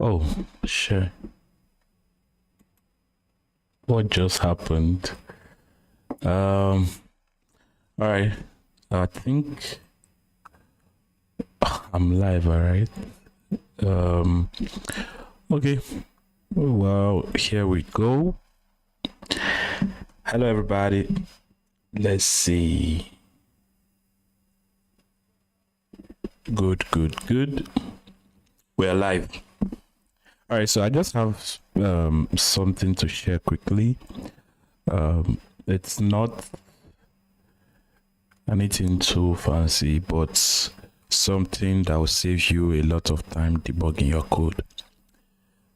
Oh, sure. What just happened? All right. I think I'm live, all right. Um, okay. Well, here we go. Hello, everybody. Let's see. Good. We're live. All right. So I just have something to share quickly. It's not anything too fancy, but something that will save you a lot of time debugging your code.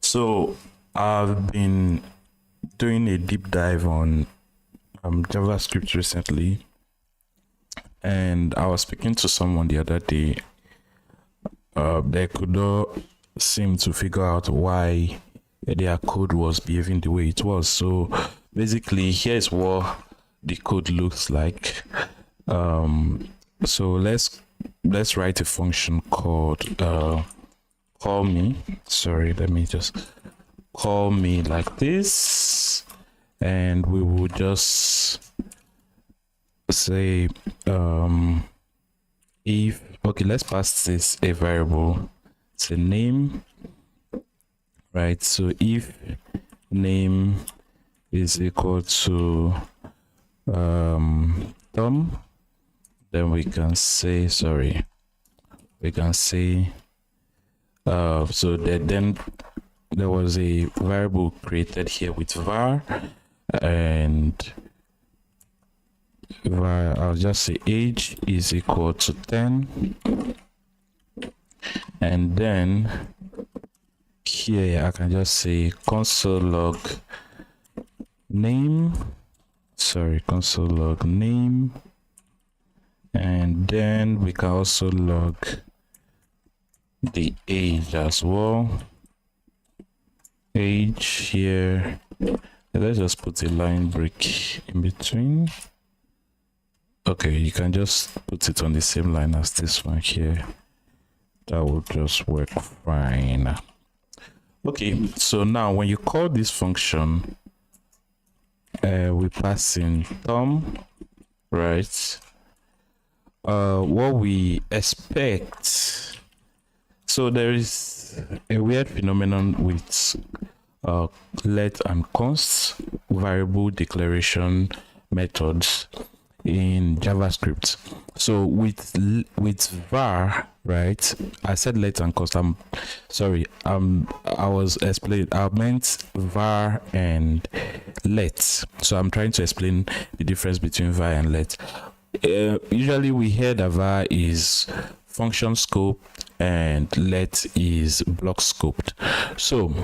So I've been doing a deep dive on JavaScript recently, and I was speaking to someone the other day. They could not seem to figure out why their code was behaving the way it was. So basically, here's what the code looks like. So let's write a function called call me. Sorry, let me just call me like this, and we will just say if okay, let's pass this a variable. It's a name, right? So if name is equal to Tom, then we can say so that then there was a variable created here with var, and I'll just say age is equal to 10, and then here I can just say console log name, and then we can also log the age as well. Age here, let's just put a line break in between. Okay, you can just put it on the same line as this one here. That will just work fine. Okay, so now when you call this function, we pass in Tom, right? What we expect. So there is a weird phenomenon with let and const variable declaration methods in JavaScript. So with var, right? I said let and const. I was explaining. I meant var and let. So I'm trying to explain the difference between var and let. Usually we hear that var is function scope and let is block scoped. So,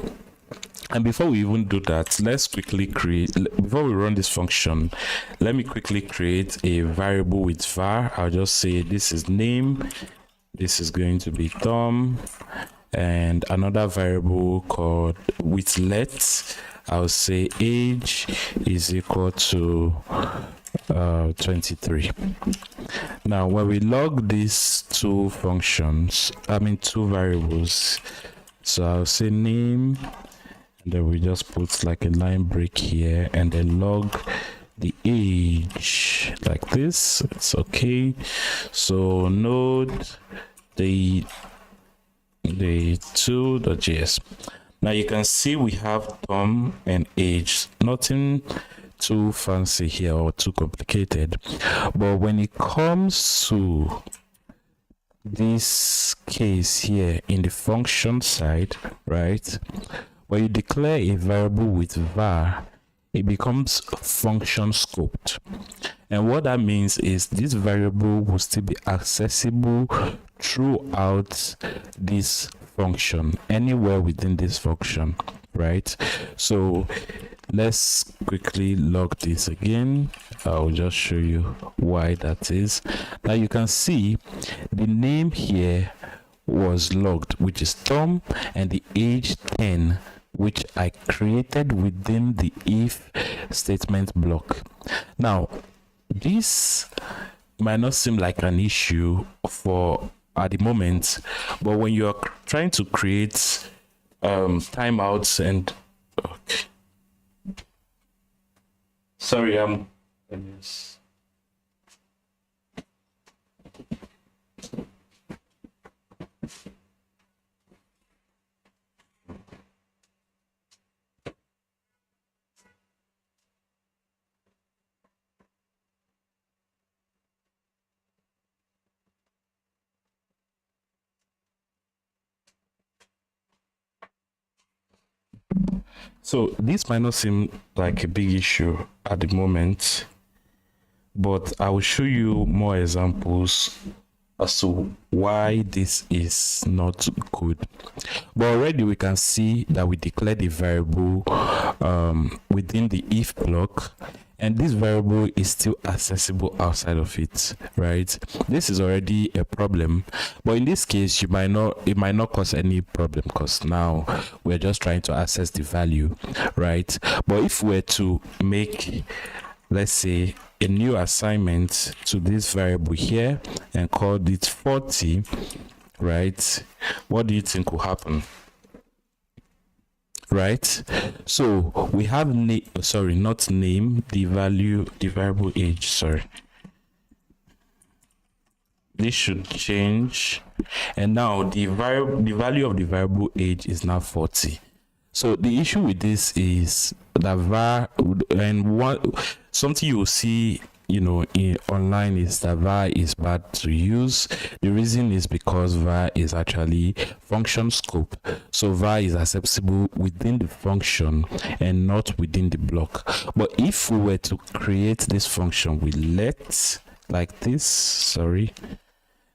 and before we even do that, let's quickly before we run this function, let me quickly create a variable with var. I'll just say this is name, this is going to be Tom, and another variable called with let, I'll say age is equal to 23. Now when we log these two variables, so I'll say name, and then we just put like a line break here, and then log the age like this. It's okay. So node the 2.js. Now you can see we have Tom and age. Nothing too fancy here or too complicated, but when it comes to this case here in the function side, right, when you declare a variable with var, it becomes function scoped, and what that means is this variable will still be accessible throughout this function, anywhere within this function, right? So let's quickly log this again. I'll just show you why that is. Now you can see the name here was logged, which is Tom, and the age 10, which I created within the if statement block. Now this might not seem like an issue for at the moment, but when you're trying to create timeouts and okay. Sorry, yes. So this might not seem like a big issue at the moment, but I will show you more examples as to why this is not good. But already we can see that we declared a variable within the if block, and this variable is still accessible outside of it, right? This is already a problem, but in this case it might not cause any problem because now we're just trying to access the value, right? But if we're to make, let's say, a new assignment to this variable here and call it 40, right? What do you think will happen? Right, so we have not name, the variable age, sorry, this should change, and now the value of the variable age is now 40. So the issue with this is that var, and something you will see online is that var is bad to use. The reason is because var is actually function scope, so var is accessible within the function and not within the block. But if we were to create this function with let like this, sorry,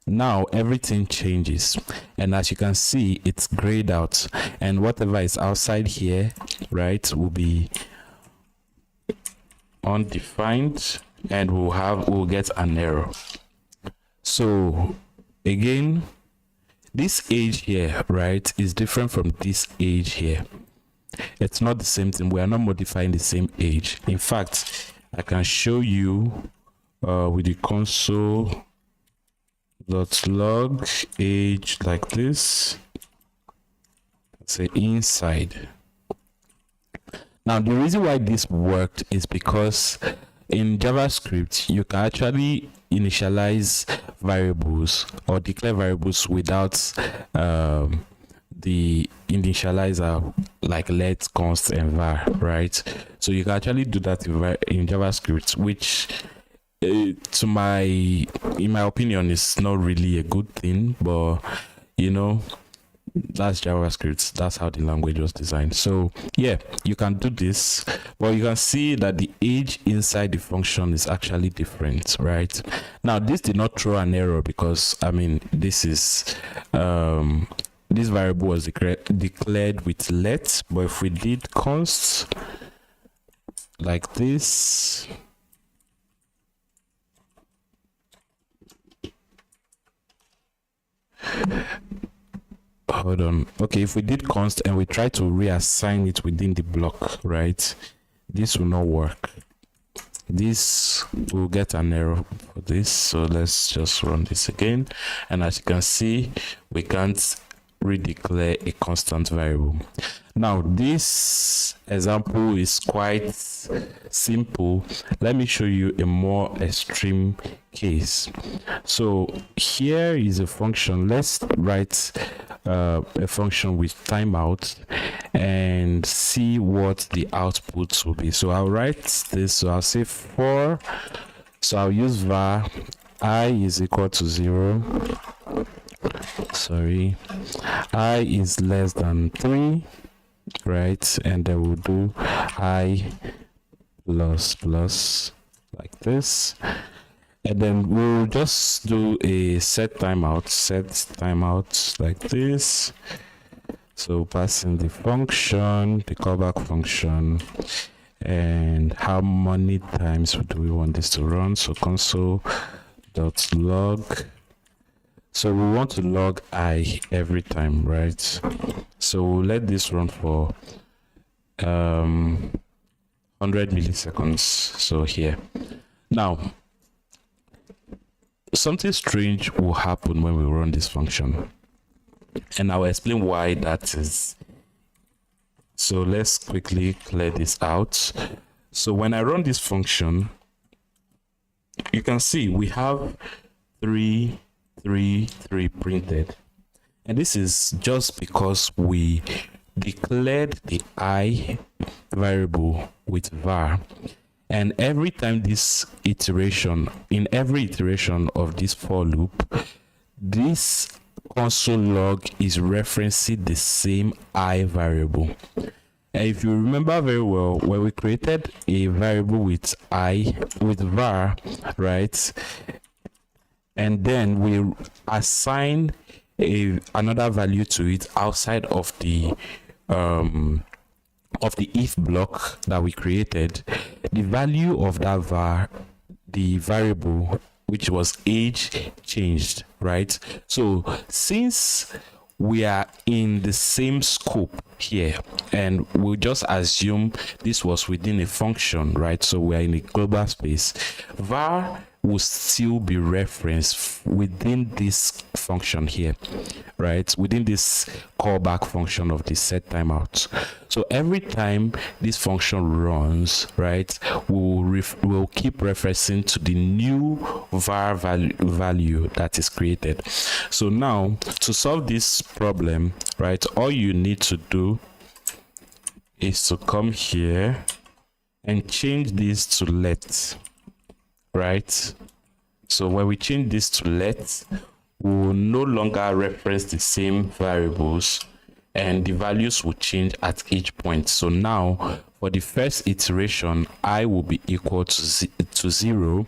now everything changes, and as you can see, it's grayed out, and whatever is outside here, right, will be undefined, and we'll get an error. So again, this age here, right, is different from this age here. It's not the same thing. We are not modifying the same age. In fact, I can show you with the console .log age like this, say inside. Now the reason why this worked is because in JavaScript you can actually initialize variables or declare variables without the initializer like let, const, and var, right? So you can actually do that in JavaScript, which in my opinion is not really a good thing, but that's JavaScript. That's how the language was designed. So yeah, you can do this, but you can see that the age inside the function is actually different, right? Now this did not throw an error because this is this variable was declared with let, but if we did const like this, hold on, okay, if we did const and we try to reassign it within the block, right, this will not work. This will get an error for this. So let's just run this again, and as you can see, we can't redeclare a constant variable. Now this example is quite simple. Let me show you a more extreme case. So here is a function. Let's write a function with timeout and see what the output will be. So I'll write this. So I'll say for, so I'll use var I is equal to 0, sorry, I is less than 3, right, and then we'll do I plus like this, and then we'll just do a set timeout like this. So passing the function, the callback function, and how many times do we want this to run. So console.log, so we want to log I every time, right? So we'll let this run for 100 milliseconds. So here, now something strange will happen when we run this function, and I'll explain why that is So let's quickly clear this out. So when I run this function, you can see we have 3 3 3 printed, and this is just because we declared the I variable with var, and every time this iteration, in every iteration of this for loop, this console log is referencing the same I variable. And if you remember very well, when we created a variable with var, right, and then we assign another value to it outside of the if block that we created, the value of that var, the variable, which was age, changed, right? So since we are in the same scope here, and we'll just assume this was within a function, right? So we are in a global space, var will still be referenced within this function here, right? Within this callback function of the set timeout. So every time this function runs, right, we'll keep referencing to the new var value that is created. So now to solve this problem, right, all you need to do is to come here and change this to let, right? So when we change this to let, we will no longer reference the same variables, and the values will change at each point. So now for the first iteration, I will be equal to 0.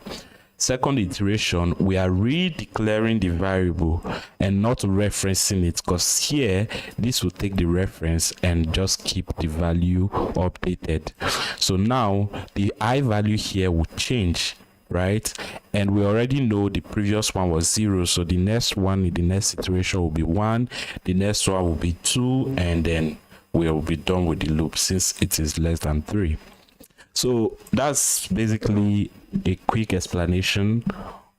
Second iteration, we are redeclaring the variable and not referencing it, because here this will take the reference and just keep the value updated. So now the I value here will change, right? And we already know the previous one was 0, so the next one in the next iteration will be 1, the next one will be 2, and then we will be done with the loop since it is less than 3. So that's basically a quick explanation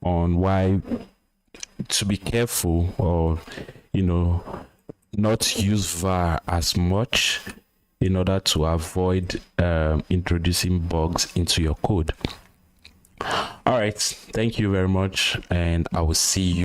on why to be careful, or not use var as much in order to avoid introducing bugs into your code. All right, thank you very much, and I will see you